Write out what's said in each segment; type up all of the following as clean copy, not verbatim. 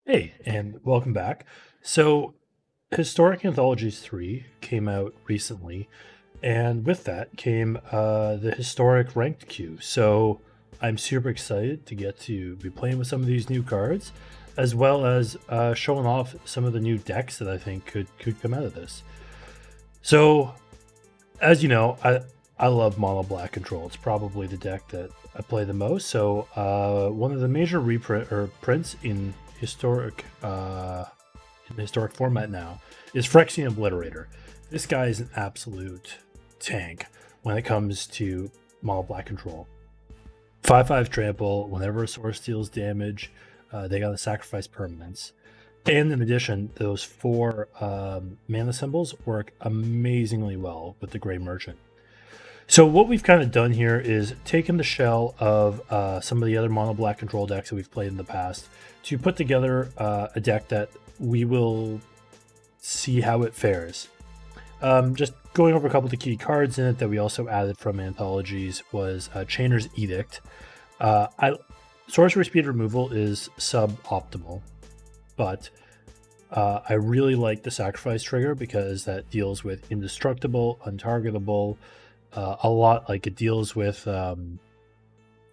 Hey, and welcome back. So, Historic Anthologies 3 came out recently, and with that came the Historic Ranked queue. So, I'm super excited to get to be playing with some of these new cards, as well as showing off some of the new decks that I think could come out of this. So, as you know, I love mono black control. It's probably the deck that I play the most. So one of the major reprint or prints in historic format now is Phyrexian Obliterator. This guy is an absolute tank when it comes to mono black control. 5/5 trample. Whenever a source deals damage, they got to sacrifice permanents. And in addition, those four mana symbols work amazingly well with the Grey Merchant. So what we've kind of done here is taken the shell of some of the other mono black control decks that we've played in the past to put together a deck that we will see how it fares. Just going over a couple of the key cards in it that we also added from anthologies was Chainer's Edict. Sorcery speed removal is suboptimal, but I really like the sacrifice trigger because that deals with indestructible, untargetable, a lot. Like it deals with,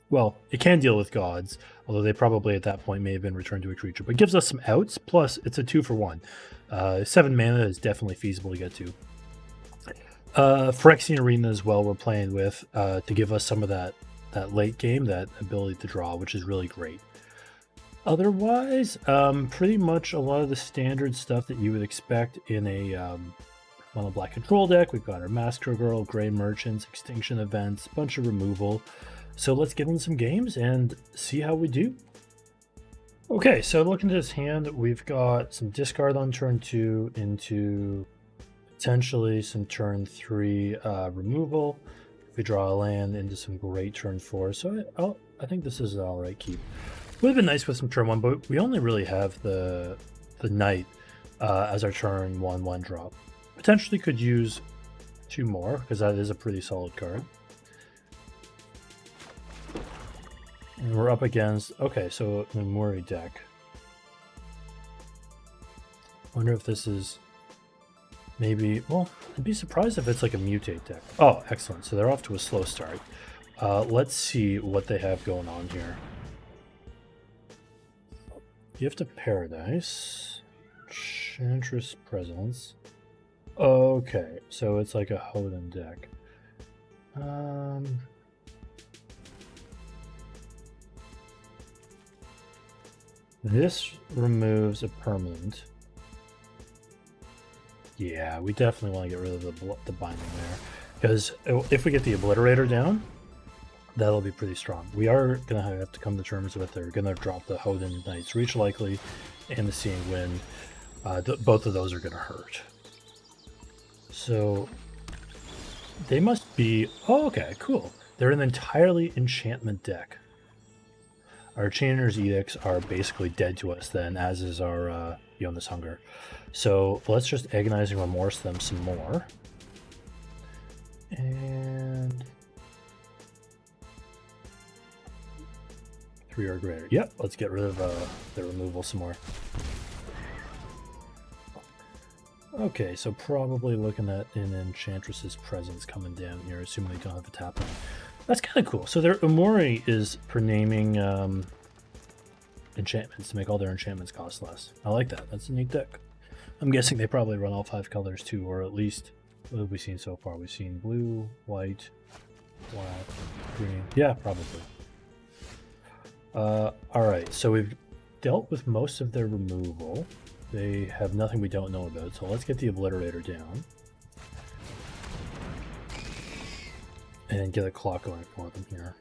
well, it can deal with gods, although they probably at that point may have been returned to a creature, but gives us some outs. Plus, it's a 2-for-1. 7 mana is definitely feasible to get to. Phyrexian Arena as well, we're playing with to give us some of that late game, that ability to draw, which is really great. Otherwise, pretty much a lot of the standard stuff that you would expect in a mono black control deck. We've got our Massacre Girl, Grey Merchants, Extinction Events, bunch of removal. So let's get in some games and see how we do. Okay, so looking at this hand, we've got some discard on turn 2 into potentially some turn 3 removal. If we draw a land into some great turn 4. So I think this is an alright keep. Would have been nice with some turn 1, but we only really have the knight as our turn 1/1 drop. Potentially could use 2 more because that is a pretty solid card. And we're up against, okay, so the Murray deck. Wonder if this is maybe, well, I'd be surprised if it's like a mutate deck. Oh, excellent. So they're off to a slow start. Let's see what they have going on here. Gift of Paradise. Enchantress Presence. Okay, so it's like a Hoden deck. This removes a permanent. Yeah, we definitely want to get rid of the binding there. Because if we get the Obliterator down, that'll be pretty strong. We are going to have to come to terms with they're going to drop the Hoden Knight's Reach likely and the Seeing Wind. Both of those are going to hurt. So they must be... Oh, okay, cool. They're an entirely enchantment deck. Our Chainer's Edicts are basically dead to us then, as is our Yona's Hunger. So let's just Agonizing Remorse them some more. And 3 or greater. Yep, let's get rid of the removal some more. Okay, so probably looking at an Enchantress's Presence coming down here, assuming they don't have a tap in. That's kind of cool. So their Umori is for naming enchantments to make all their enchantments cost less. I like that. That's a neat deck. I'm guessing they probably run all 5 colors too, or at least what have we seen so far? We've seen blue, white, black, green. Yeah, probably. Alright, so we've dealt with most of their removal. They have nothing we don't know about, so let's get the Obliterator down. And get a clock going for them here.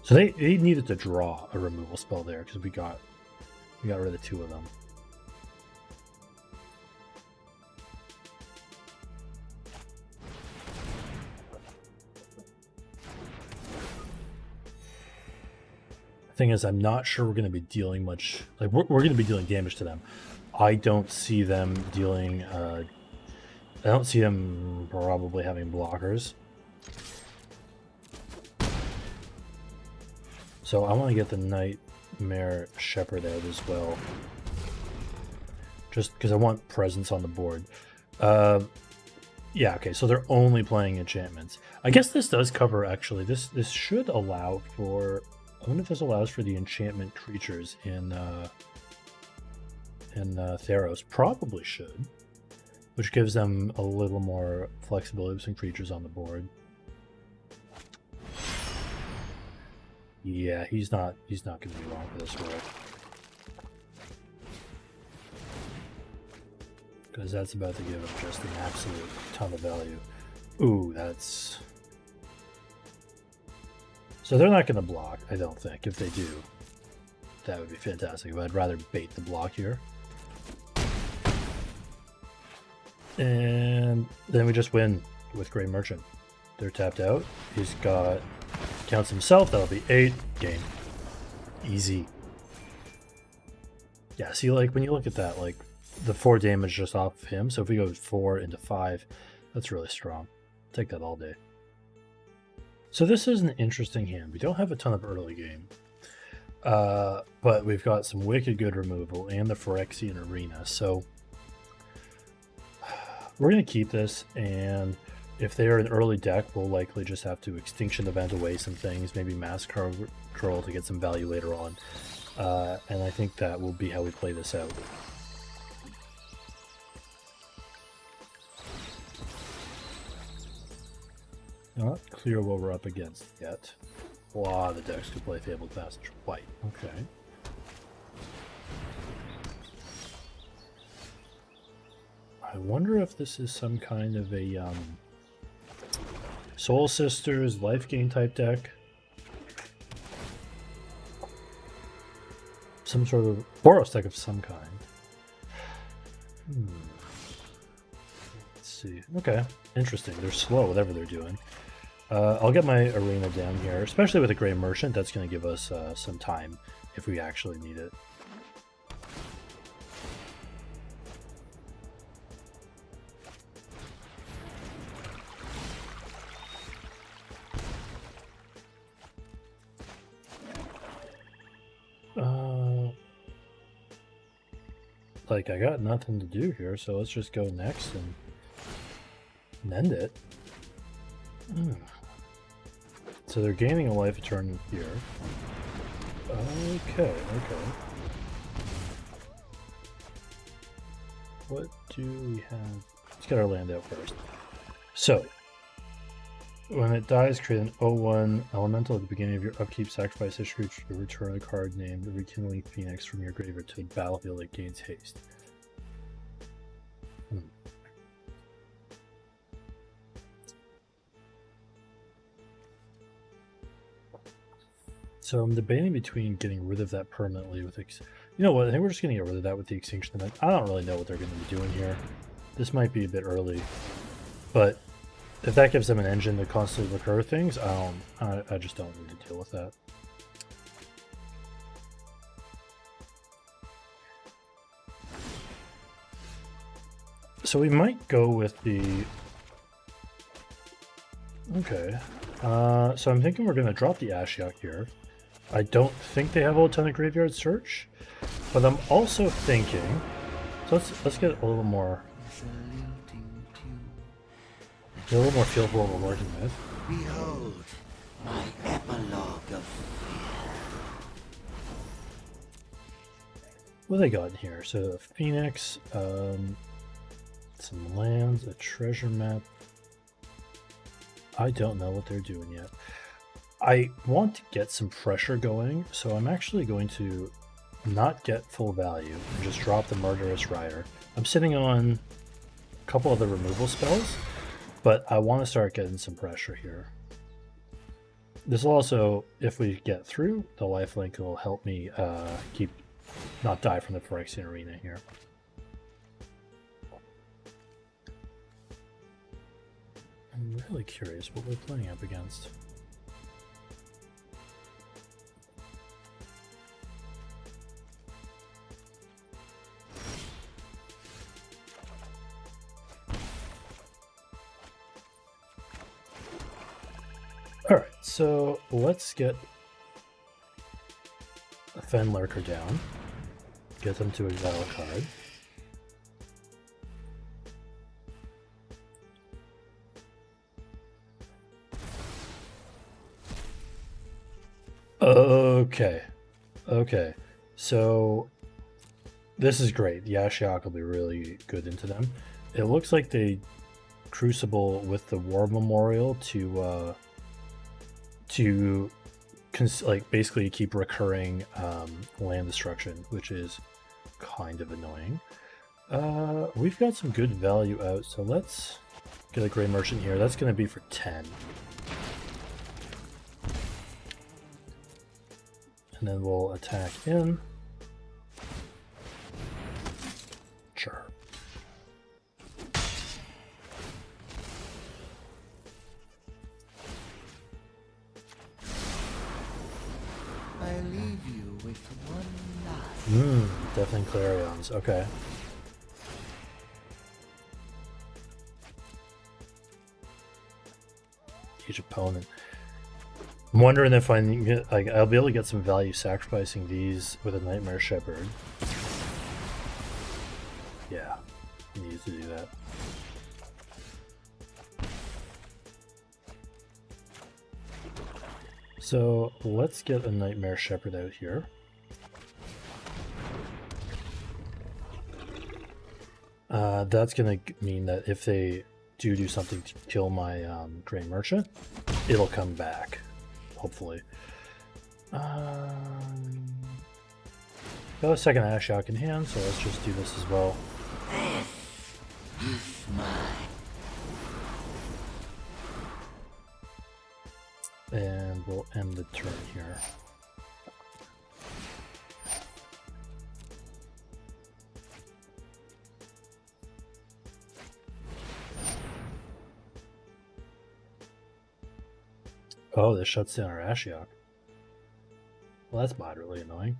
So they needed to draw a removal spell there because we got rid of 2 of them. Thing is, I'm not sure we're going to be dealing much. Like we're going to be dealing damage to them. I don't see them dealing. I don't see them probably having blockers. So I want to get the knight Mare Shepherd out as well. Just because I want presence on the board. Yeah, okay, so they're only playing enchantments. I guess this does cover, actually. This should allow for... I wonder if this allows for the enchantment creatures in Theros. Probably should. Which gives them a little more flexibility with some creatures on the board. Yeah, he's not going to be wrong for this roll. Because that's about to give him just an absolute ton of value. Ooh, that's... So they're not going to block, I don't think. If they do, that would be fantastic. But I'd rather bait the block here. And then we just win with Grey Merchant. They're tapped out. He's got... Counts himself, that'll be 8. Game. Easy. Yeah, see, like, when you look at that, like, the 4 damage just off of him. So if we go 4 into 5, that's really strong. Take that all day. So this is an interesting hand. We don't have a ton of early game. But we've got some wicked good removal and the Phyrexian Arena. So we're going to keep this, and if they are an early deck, we'll likely just have to Extinction Event away some things, maybe Massacre Girl to get some value later on. And I think that will be how we play this out. Not clear what we're up against yet. Wow, the decks could play Fabled Passage White. Okay. I wonder if this is some kind of a Soul Sisters life gain type deck. Some sort of Boros deck of some kind. Let's see. Okay, interesting. They're slow, whatever they're doing. I'll get my arena down here, especially with a Grey Merchant. That's going to give us some time if we actually need it. Like, I got nothing to do here, so let's just go next and end it. So they're gaining a life a turn here. Okay. What do we have? Let's get our land out first. So, when it dies, create an 0/1 elemental at the beginning of your upkeep. Sacrifice this creature to return a card named the Rekindling Phoenix from your graveyard to the battlefield that gains haste. So I'm debating between getting rid of that permanently with... You know what, I think we're just going to get rid of that with the Extinction Event. I don't really know what they're going to be doing here. This might be a bit early. But if that gives them an engine to constantly recur things, I just don't need to deal with that. So we might go with the... Okay. So I'm thinking we're going to drop the Ashiok here. I don't think they have a ton of Graveyard Search, but I'm also thinking... So let's get a little more... Get a little more feel for what we're working with. Behold, my epilogue of fear. What have they got in here? So Phoenix, some lands, a treasure map. I don't know what they're doing yet. I want to get some pressure going, so I'm actually going to not get full value and just drop the Murderous Rider. I'm sitting on a couple other removal spells, but I want to start getting some pressure here. This will also, if we get through, the lifelink will help me not die from the Phyrexian Arena here. I'm really curious what we're playing up against. Alright, so let's get Fenlurker down. Get them to exile a card. Okay. Okay. So this is great. The Ashiok will be really good into them. It looks like they Crucible with the War Memorial to like basically keep recurring land destruction, which is kind of annoying. We've got some good value out, so let's get a Grey Merchant here. That's going to be for 10. And then we'll attack in. Sure. I leave you with one last. Definitely Clarions. Okay. Each opponent. I'm wondering if I can get, like, I'll be able to get some value sacrificing these with a Nightmare Shepherd. Yeah, he needs to do that. So let's get a Nightmare Shepherd out here. That's gonna mean that if they do something to kill my Grey Merchant, it'll come back. Hopefully. Got a second Ashiok in hand, so let's just do this as well. This is mine. And we'll end the turn here. Oh, this shuts down our Ashiok. Well, that's moderately annoying.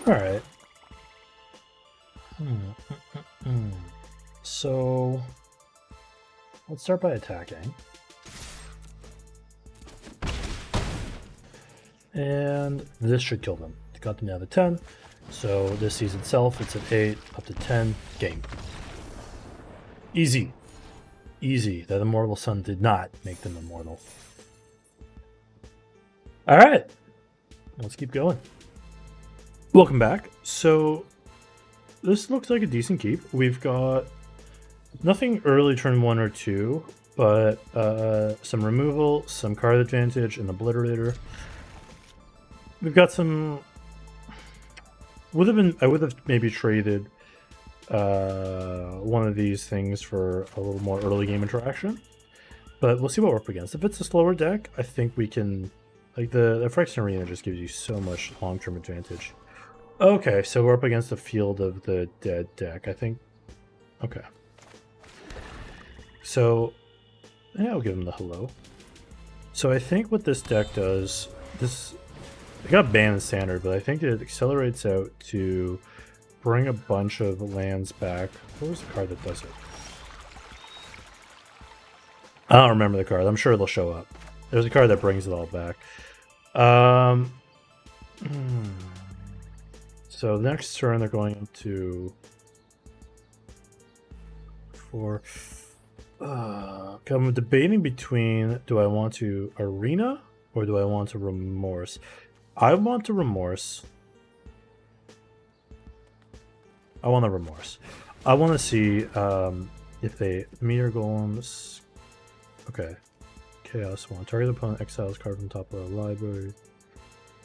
Alright. So let's start by attacking. And this should kill them. It got them down to 10. So this sees itself, it's at 8, up to 10, game. Easy. Easy. That Immortal Sun did not make them immortal. Alright. Let's keep going. Welcome back. So this looks like a decent keep. We've got nothing early turn 1 or 2, but some removal, some card advantage, and Obliterator. We've got some. I would have maybe traded one of these things for a little more early game interaction, but we'll see what we're up against. If it's a slower deck, I think we can. Like the Phyrexian Arena just gives you so much long-term advantage. Okay, so we're up against the Field of the Dead deck, I think. Okay. So, yeah, I'll give him the hello. So I think what this deck does, it got banned in Standard, but I think it accelerates out to bring a bunch of lands back. What was the card that does it? I don't remember the card. I'm sure it'll show up. There's a card that brings it all back. So next turn they're going into I'm debating between, do I want to Arena or do I want to Remorse? I want to Remorse. I want to Remorse. I want to see if they Meteor Golems. Okay. Chaos 1. Target opponent exiles card from top of the library.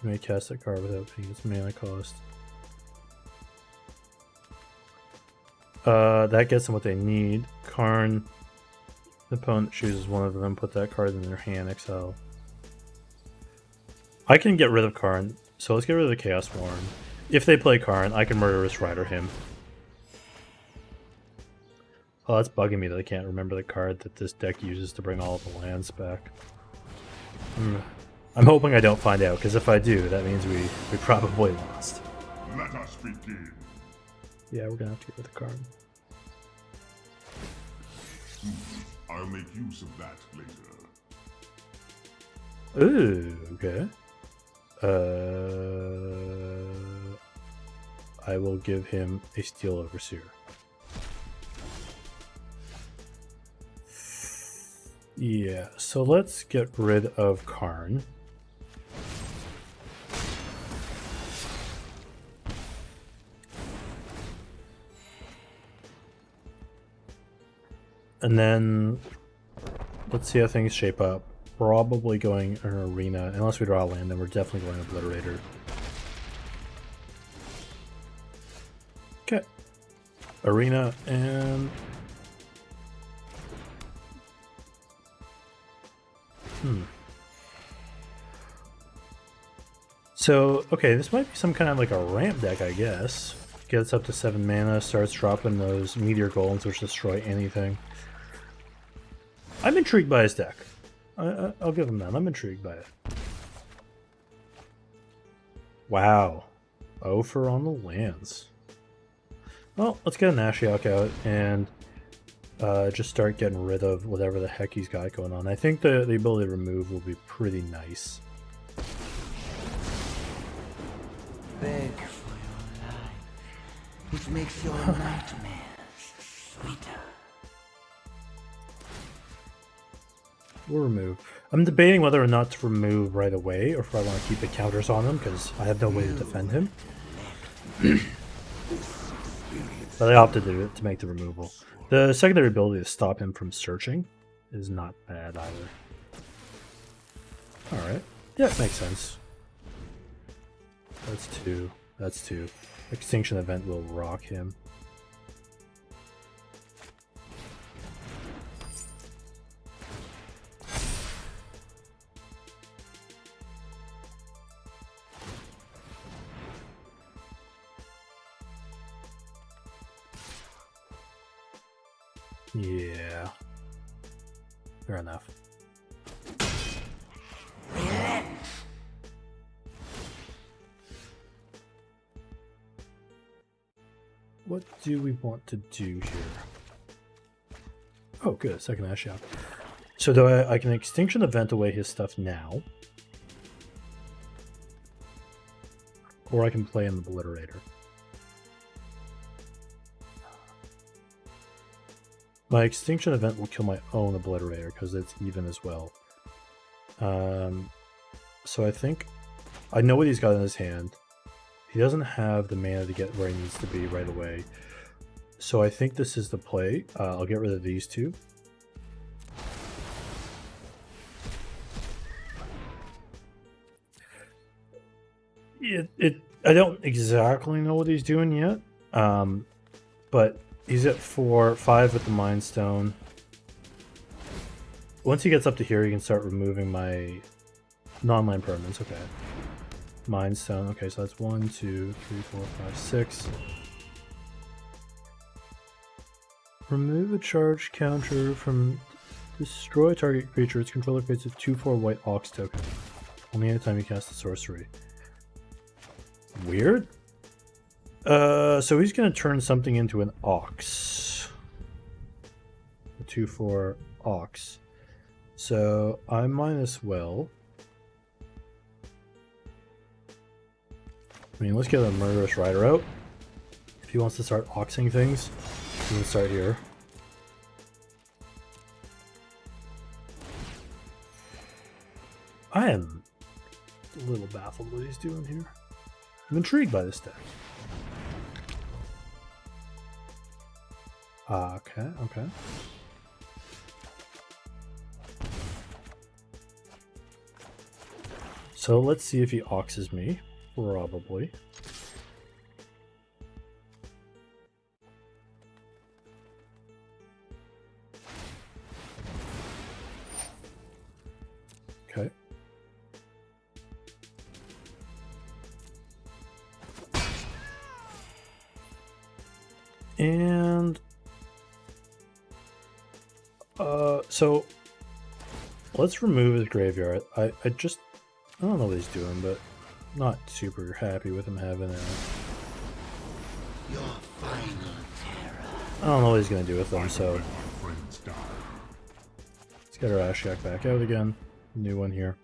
You may cast that card without paying its mana cost. That gets them what they need. Karn. The opponent chooses one of them, put that card in their hand, exile. I can get rid of Karn, so let's get rid of the Chaos Warren. If they play Karn, I can Murderous Rider him. Oh, that's bugging me that I can't remember the card that this deck uses to bring all of the lands back. I'm hoping I don't find out, because if I do, that means we probably lost. Let us begin. Yeah, we're gonna have to get rid of the card. I'll make use of that later. Ooh, okay. I will give him a Steel Overseer. Yeah, so let's get rid of Karn. And then let's see how things shape up. Probably going an Arena, unless we draw a land, then we're definitely going Obliterator. Okay. Arena and... So, okay, this might be some kind of like a ramp deck, I guess. Gets up to 7 mana, starts dropping those Meteor Golems, which destroy anything. I'm intrigued by his deck. I'll give him that. I'm intrigued by it. Wow. Ofer on the lands. Well, let's get an Ashiok out and just start getting rid of whatever the heck he's got going on. I think the ability to remove will be pretty nice. Beg for your life, which makes your nightmares sweeter. We'll remove. I'm debating whether or not to remove right away, or if I want to keep the counters on him, because I have no way to defend him. But I opted to make the removal. The secondary ability to stop him from searching is not bad either. Alright. Yeah, it makes sense. That's 2. That's 2. Extinction Event will rock him. Yeah. Fair enough. What do we want to do here? Oh, good. Second Ashiok. So do I can Extinction Event away his stuff now. Or I can play an Obliterator. My Extinction Event will kill my own Obliterator because it's even as well. So I think I know what he's got in his hand. He doesn't have the mana to get where he needs to be right away. So I think this is the play. I'll get rid of these two. I don't exactly know what he's doing yet. But he's at 5 with the Mind Stone. Once he gets up to here, he can start removing my non-land permanents. Okay. Mind Stone. Okay, so that's 1, 2, 3, 4, 5, 6. Remove a charge counter from destroy target creature. Its controller creates a 2/4 white Ox token. Only anytime you cast a sorcery. Weird. So he's going to turn something into an Ox. A 2/4 Ox. So I might as well. I mean, let's get a Murderous Rider out. If he wants to start oxing things, he can start here. I am a little baffled what he's doing here. I'm intrigued by this deck. Okay, okay. So let's see if he oxes me. Probably. Okay. And so let's remove his graveyard. I just I don't know what he's doing, but not super happy with him having a... Your final terror. I don't know what he's going to do with them, so... Let my friends die. Let's get our Ashiok back out again. New one here.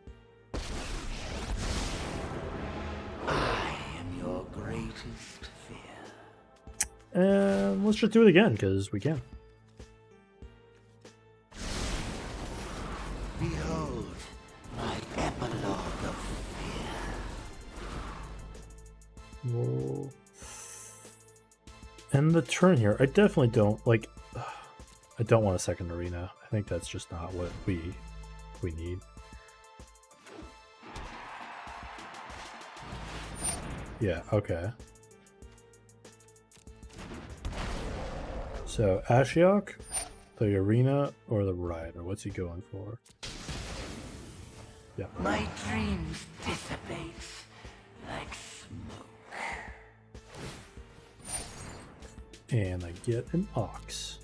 I am your greatest fear. And let's just do it again, because we can. Behold, my epilogue of fear. We'll end the turn here. I definitely don't, like... I don't want a second arena. I think that's just not what we need. Yeah, okay. So, Ashiok, the arena, or the rider? What's he going for? Yeah. My dreams dissipate like smoke. And I get an ox.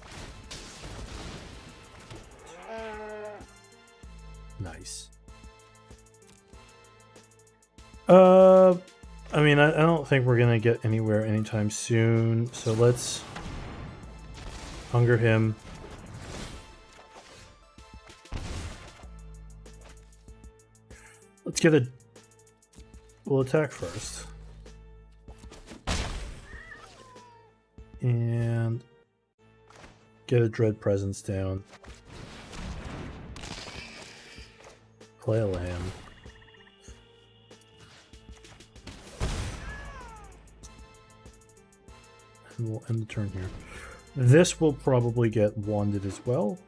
Nice. I mean, I don't think we're gonna get anywhere anytime soon, so let's hunger him. Let's get a... We'll attack first. And get a Dread Presence down. Play a land. And we'll end the turn here. This will probably get wanded as well,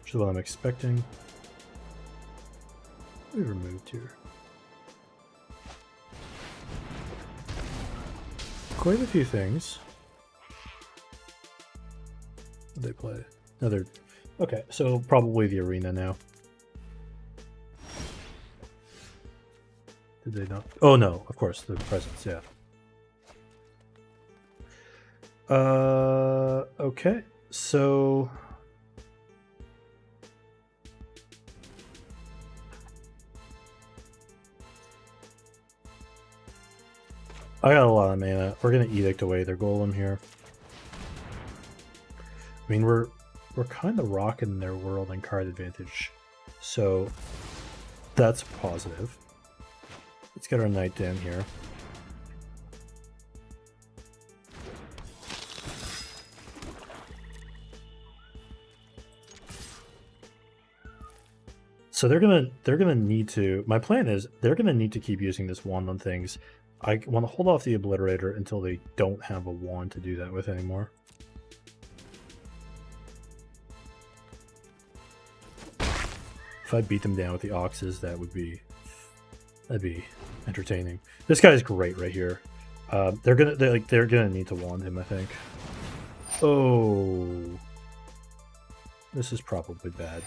which is what I'm expecting. We removed here. Quite a few things. What did they play? Another. Okay, so probably the arena now. Did they not? Oh no, of course, the presence, yeah. Okay, so... I got a lot of mana. We're gonna Edict away their golem here. I mean, we're kind of rocking their world and card advantage, so that's positive. Let's get our knight down here. So they're gonna need to. My plan is they're gonna need to keep using this wand on things. I want to hold off the Obliterator until they don't have a wand to do that with anymore. If I beat them down with the Oxes, that'd be entertaining. This guy's great right here. They're gonna need to wand him, I think. Oh, this is probably bad.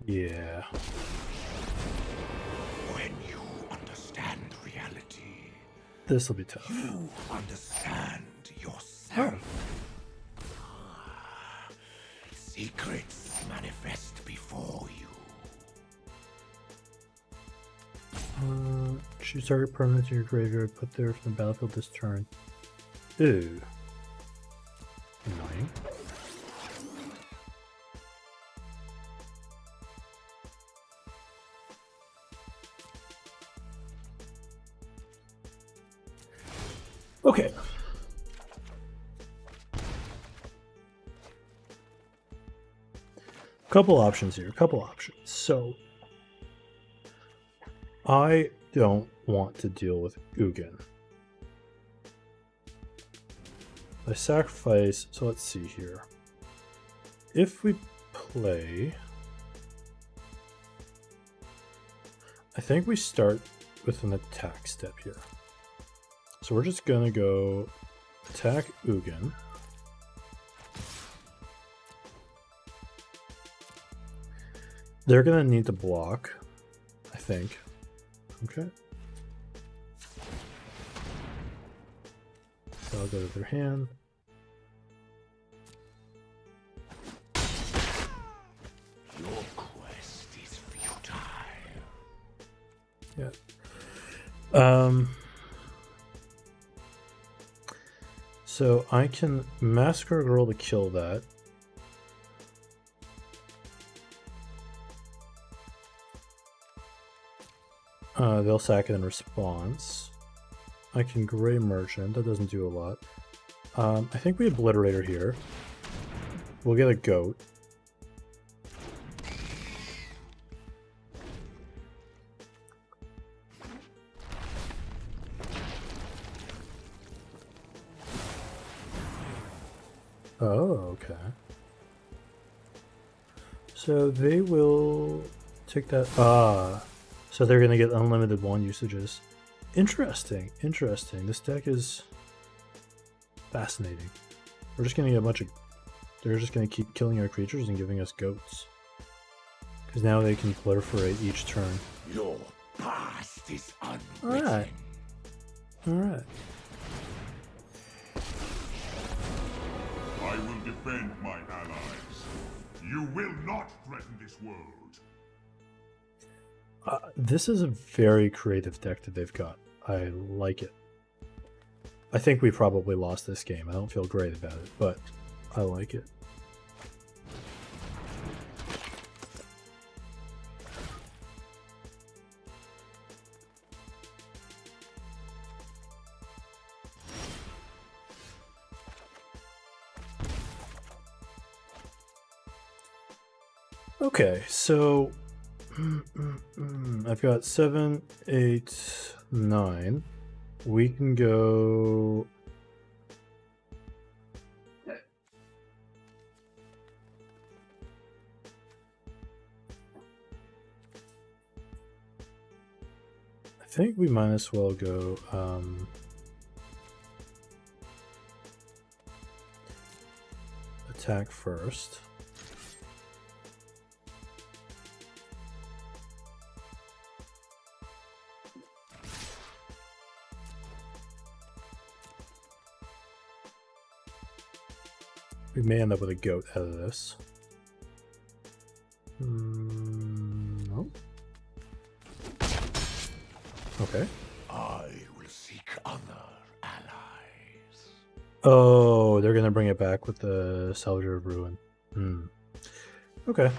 Yeah. When you understand reality, This will be tough. you understand yourself. Secrets manifest before you. Choose target permanent in your graveyard, put there from the battlefield this turn. Ew. Annoying. Okay. Couple options here. Couple options. So, I don't want to deal with Ugin. I sacrifice. So let's see here. If we play, I think we start with an attack step here. So we're just gonna go attack Ugin. They're gonna need to block, I think. Okay. So I'll go to their hand. Yeah. So I can Massacre Girl to kill that. They'll sack it in response. I can Grey Merchant. That doesn't do a lot. I think we Obliterator here. We'll get a goat. Oh, okay. So they will take that. So they're going to get unlimited wand usages. Interesting. Interesting. This deck is fascinating. We're just going to get a bunch of... They're just going to keep killing our creatures and giving us goats. Because now they can proliferate each turn. Your past is unwritten. Alright. Alright. I will defend my allies. You will not threaten this world. This is a very creative deck that they've got. I like it. I think we probably lost this game. I don't feel great about it, but I like it. Okay, so I've got 7, 8, 9. We can go. I think we might as well go. Attack first. We may end up with a goat out of this. No. Okay. I will seek other allies. Oh, they're gonna bring it back with the Salvager of Ruin. Okay.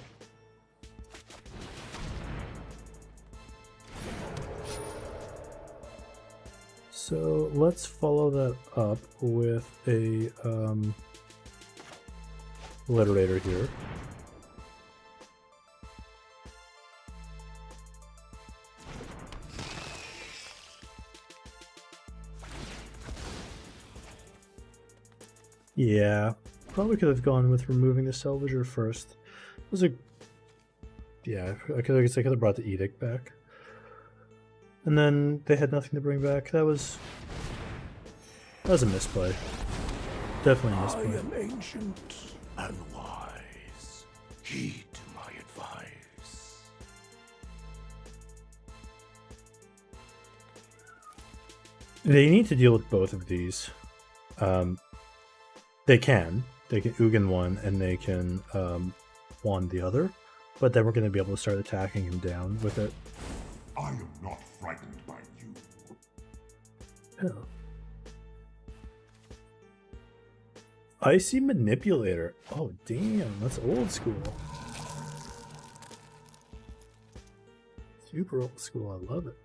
So let's follow that up with a Obliterator here. Yeah, probably could have gone with removing the Salvager first. It was a... Yeah, I guess I could have brought the Edict back. And then they had nothing to bring back. That was a misplay. Definitely a misplay. I am ancient and wise. Heed my advice. They need to deal with both of these. They can Ugin one and they can wand the other, but then we're going to be able to start attacking him down with it. I am not frightened by you. Oh. Icy Manipulator. Oh, damn. That's old school. Super old school. I love it.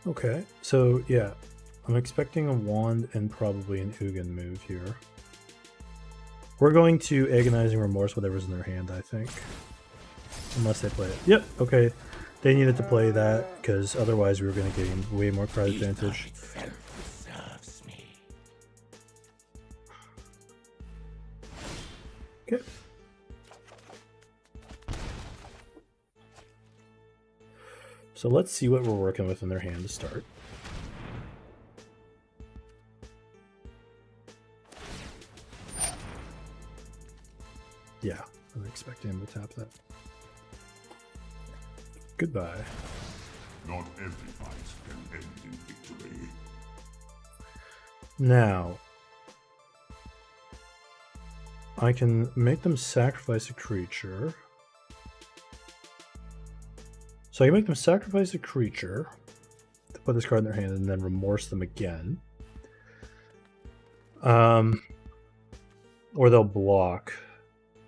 Okay. So, yeah. I'm expecting a wand and probably an Ugin move here. We're going to Agonizing Remorse, whatever's in their hand, I think. Unless they play it. Yep, okay. They needed to play that, because otherwise we were going to gain way more card advantage. Okay. So let's see what we're working with in their hand to start. Yeah, I'm expecting him to tap that. Goodbye. Not every fight can end in victory. I can make them sacrifice a creature. So I can make them sacrifice a creature to put this card in their hand and then remorse them again. Or they'll block.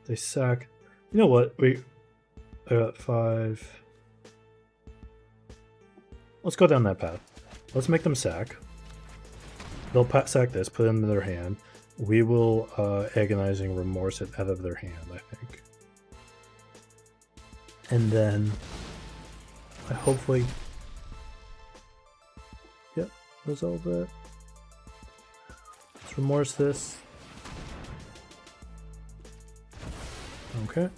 They sack. You know what? I got 5. Let's go down that path. Let's make them sack. They'll sack this, put it into their hand. We will Agonizing Remorse it out of their hand, I think. And then I hopefully... Yep, resolve that. Let's remorse this. Okay.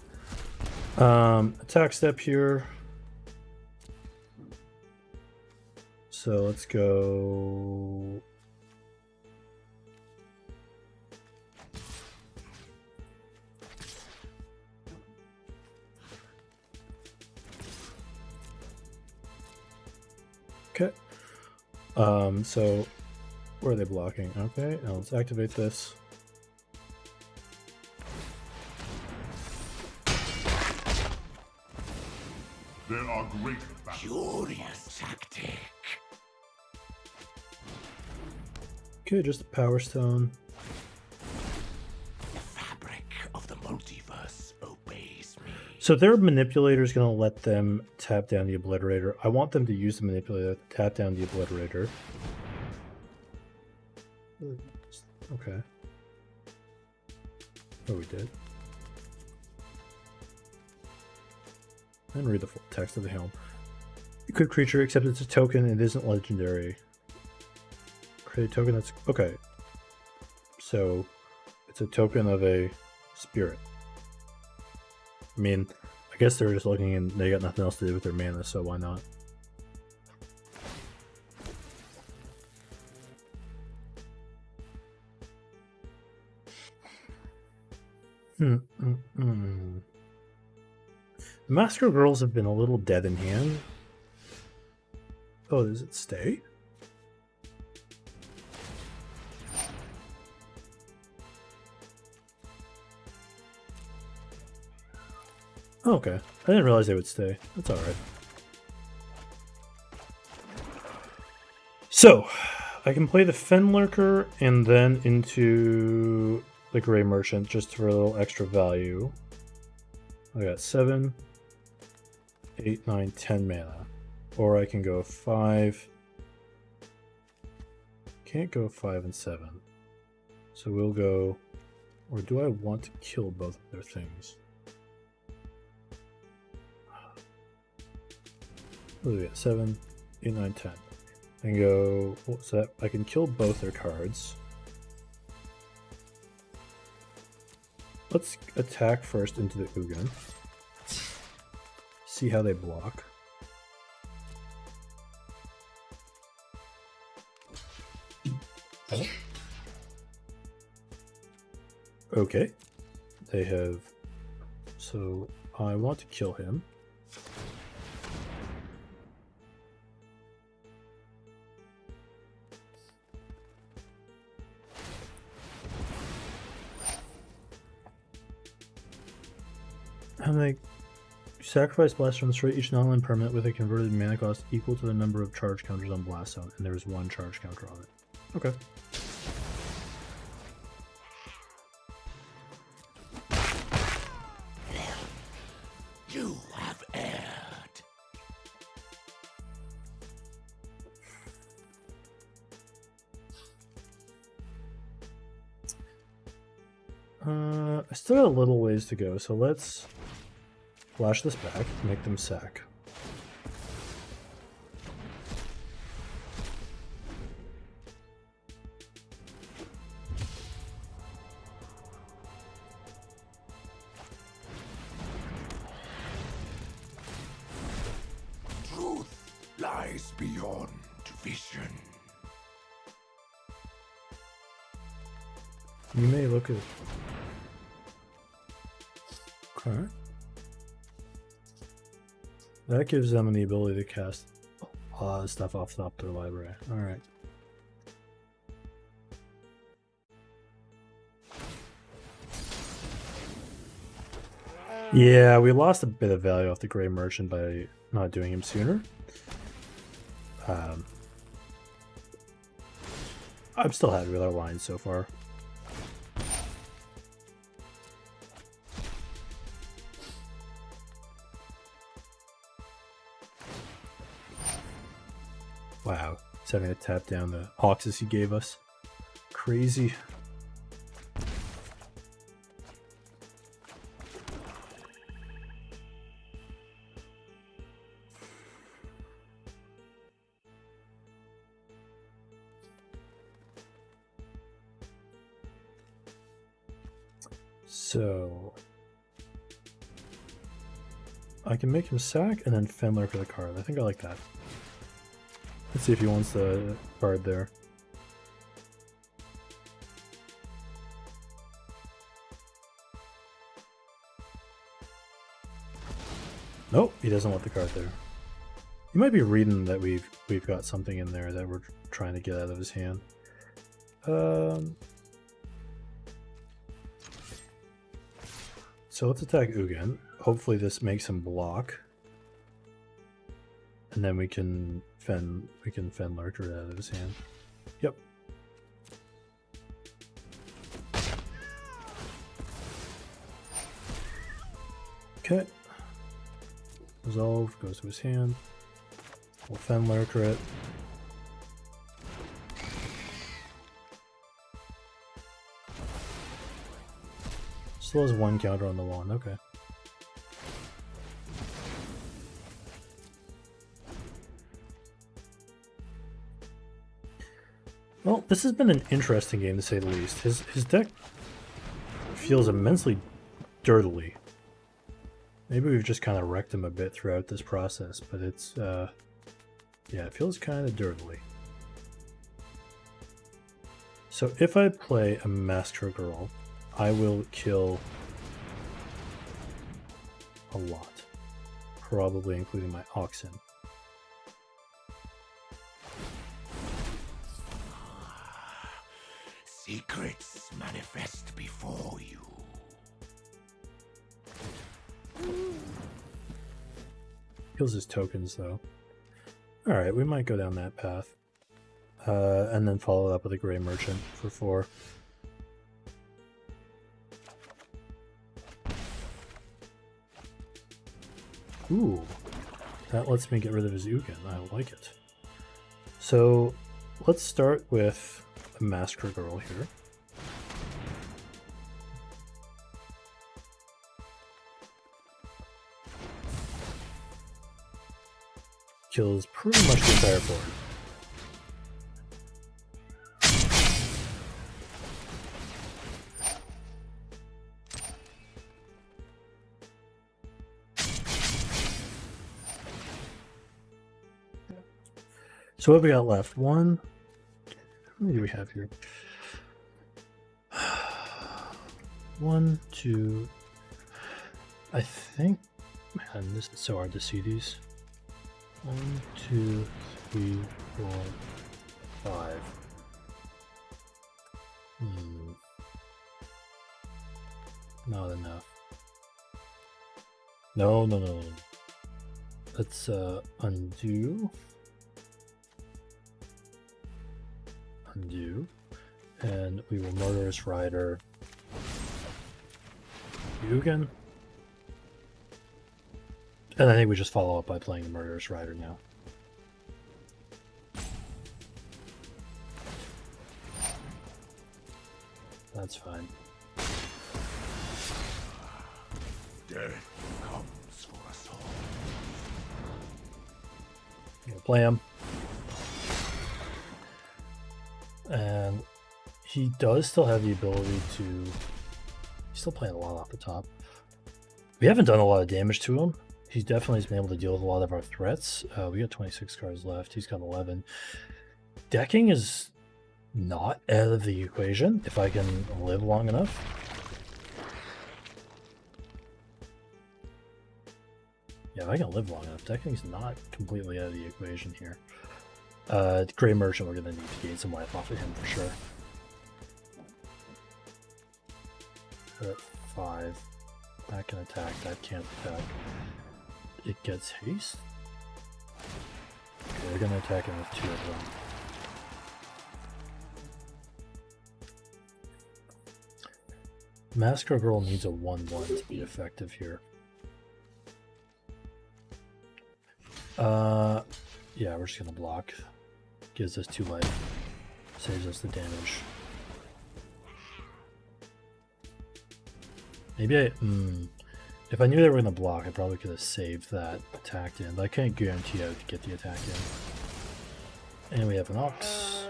Attack step here. So let's go... Okay. So where are they blocking? Okay, now let's activate this. There are great battles. Curious tactic. Okay, just a Power Stone. The fabric of the multiverse obeys me. So their Manipulator is going to let them tap down the Obliterator. I want them to use the Manipulator to tap down the Obliterator. Okay. Oh, we did. And read the full text of the helm. Equip creature, except it's a token, it isn't legendary. Create a token that's... Okay. So, it's a token of a spirit. I mean, I guess they're just looking and they got nothing else to do with their mana, so why not? The Massacre Girls have been a little dead in hand. Oh, does it stay? Oh, okay. I didn't realize they would stay. That's alright. So, I can play the Fenlurker and then into the Grey Merchant just for a little extra value. I got 7, 8, 9, 10 mana. Or I can go 5. Can't go 5 and 7. So we'll go... Or do I want to kill both of their things? What do we got? 7, 8, 9, 10. I can go... What's that? I can kill both their cards. Let's attack first into the Ugin. See how they block. Oh. Okay. They have... So, I want to kill him. And they sacrifice blast from the straight each non-land permanent with a converted mana cost equal to the number of charge counters on blast zone, and there's 1 charge counter on it. Okay. You have erred. I still got a little ways to go, so let's flash this back, make them sack. Truth lies beyond vision. You may look at... Okay. That gives them the ability to cast a lot of stuff off the top of their library. Alright. Yeah, we lost a bit of value off the Grey Merchant by not doing him sooner. I'm still happy with our lines so far. Wow, he's having to tap down the Hoxes he gave us. Crazy. So I can make him sack and then Fenlurker the card. I think I like that. Let's see if he wants the card there. Nope, he doesn't want the card there. He might be reading that we've got something in there that we're trying to get out of his hand. So let's attack Ugin. Hopefully this makes him block. And then we can Fenlurker it out of his hand. Yep. Okay. Resolve goes to his hand. We'll Fenlurker it. Still has one counter on the wand, okay. Well, this has been an interesting game to say the least. His deck feels immensely dirtily. Maybe we've just kind of wrecked him a bit throughout this process, but it's, yeah, it feels kind of dirtily. So if I play a Massacre Girl, I will kill a lot, probably including my Oxen. Secrets manifest before you. Kills his tokens though. Alright, we might go down that path. And then follow it up with a Grey Merchant for 4. Ooh, that lets me get rid of his Ugin. I like it. So let's start with a Massacre Girl here. Kills pretty much the entire board. So what have we got left? One. How many do we have here? 1, 2. I think. Man, this is so hard to see these. 1, 2, 3, 4, 5. Not enough. No. Let's undo. And we will Murderous Rider Ugin. And I think we just follow up by playing the Murderous Rider now. That's fine. Death comes for us all. We'll play him. And he does still have the ability to... He's still playing a lot off the top. We haven't done a lot of damage to him. He definitely has been able to deal with a lot of our threats. We got 26 cards left. He's got 11. Decking is not out of the equation if I can live long enough. Yeah, if I can live long enough, decking's not completely out of the equation here. Grey Merchant, we're going to need to gain some life off of him for sure. We're at 5. That can attack, that can't attack. It gets haste? Okay, we're gonna attack him with 2 of them. Massacre Girl needs a 1/1 to be effective here. Yeah, we're just gonna block. Gives us 2 life. Saves us the damage. Maybe if I knew they were gonna block, I probably could have saved that attack in, but I can't guarantee I would get the attack in. And we have an Ox.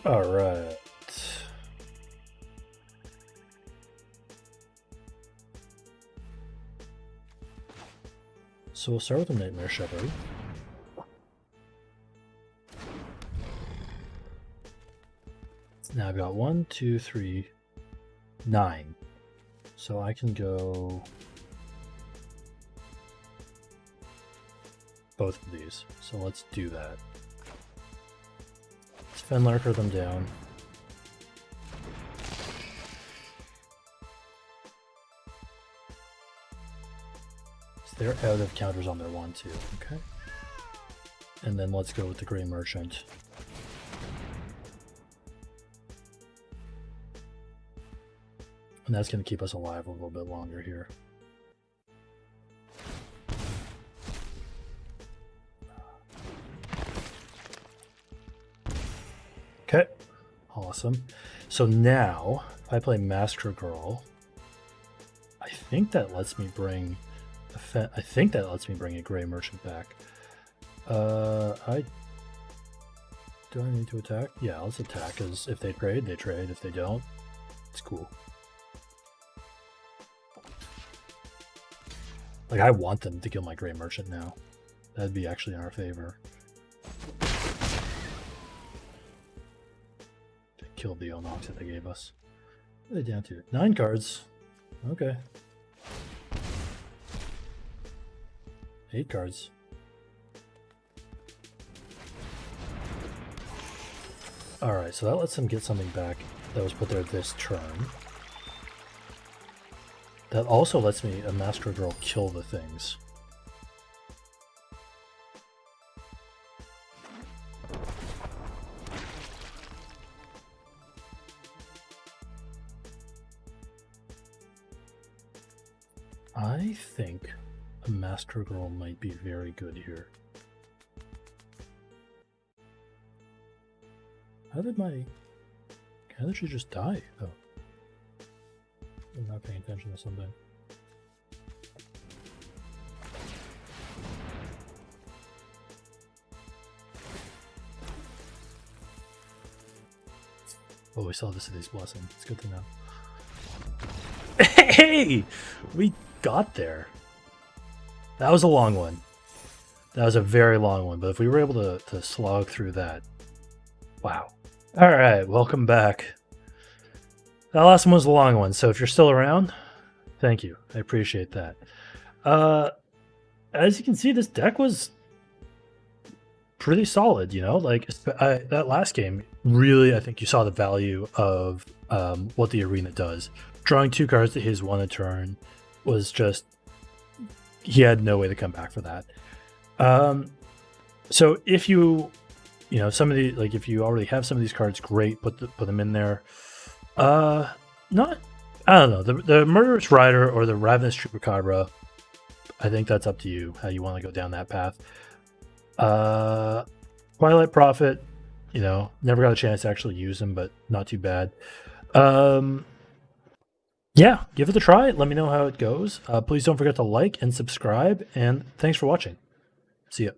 Alright. So we'll start with the Nightmare Shepherd. Now I've got 1, 2, 3, 9. So I can go both of these. So let's do that. Let's Fenlurker them down. So they're out of counters on their 1/2. Okay. And then let's go with the Grey Merchant. And that's going to keep us alive a little bit longer here. Okay, awesome. So now, if I play Massacre Girl, I think that lets me bring a Grey Merchant back. Do I need to attack? Yeah, let's attack, because if they trade, they trade. If they don't, it's cool. Like, I want them to kill my Grey Merchant now. That'd be actually in our favor. They killed the Onox that they gave us. What are they down to? 9 cards. Okay. 8 cards. Alright, so that lets them get something back that was put there this turn. That also lets me, a Massacre Girl, kill the things. I think a Massacre Girl might be very good here. How did she just die? Oh. I'm not paying attention to something. Oh, we saw this in his blessing. It's good to know. Hey! We got there. That was a long one. That was a very long one, but if we were able to slog through that. Wow. Alright, welcome back. That last one was a long one, so if you're still around, thank you. I appreciate that. As you can see, this deck was pretty solid, you know? Like, that last game, really, I think you saw the value of what the arena does. Drawing 2 cards to his 1 a turn was just... he had no way to come back for that. So if you know, some of the, like, if you already have some of these cards, great, put them in there. I don't know, the Murderous Rider or the Ravenous Chupacabra, I think that's up to you, how you want to go down that path. Twilight Prophet, you know, never got a chance to actually use them, but not too bad. Yeah, give it a try. Let me know how it goes. Please don't forget to like and subscribe, and thanks for watching. See ya.